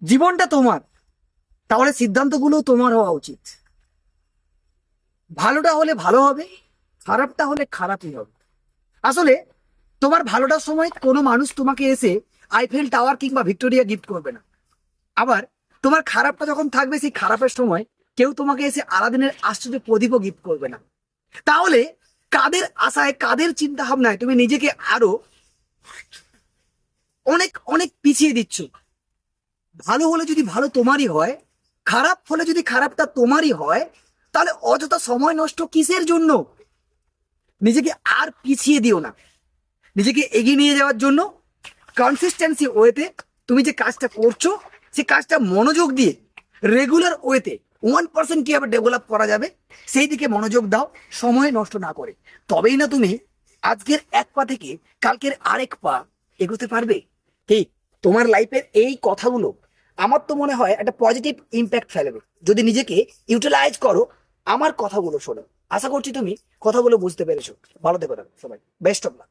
জীবনটা তোমার, তাহলে সিদ্ধান্তগুলো তোমার হওয়া উচিত। ভালোটা হলে ভালো হবে, খারাপটা হলে খারাপই হবে। আসলে তোমার ভালোটার সময় কোনো মানুষ তোমাকে এসে আইফেল টাওয়ার কিংবা ভিক্টোরিয়া গিফট করবে না। আবার তোমার খারাপটা যখন থাকবে, সেই খারাপের সময় কেউ তোমাকে এসে আলাদিনের আশ্চর্য প্রদীপও গিফট করবে না। তাহলে কাদের আশায়, কাদের চিন্তা ভাবনায় তুমি নিজেকে আরো অনেক অনেক পিছিয়ে দিচ্ছ? ভালো হলে যদি ভালো তোমারই হয়, খারাপ হলে যদি খারাপটা তোমারই হয়, তাহলে অযথা সময় নষ্ট কিসের জন্য? নিজেকে আর পিছিয়ে দিও না। নিজেকে এগিয়ে নিয়ে যাওয়ার জন্য কনসিস্টেন্সি ওয়েতে তুমি যে কাজটা করছো, সে কাজটা মনোযোগ দিয়ে রেগুলার ওয়েতে 1% কিভাবে ডেভেলপ করা যাবে সেই দিকে মনোযোগ দাও, সময় নষ্ট না করে। তবেই না তুমি আজকের এক পা থেকে কালকের আরেক পা এগোতে পারবে। ঠিক তোমার লাইফের এই কথাগুলো আমার তো মনে হয় একটা পজিটিভ ইম্প্যাক্ট ফেলবে যদি নিজেকে ইউটিলাইজ করো আমার কথাগুলো শোনো। আশা করছি তুমি কথাগুলো বুঝতে পেরেছো। ভালো থেকো সবাই, বেস্ট অফ লাক।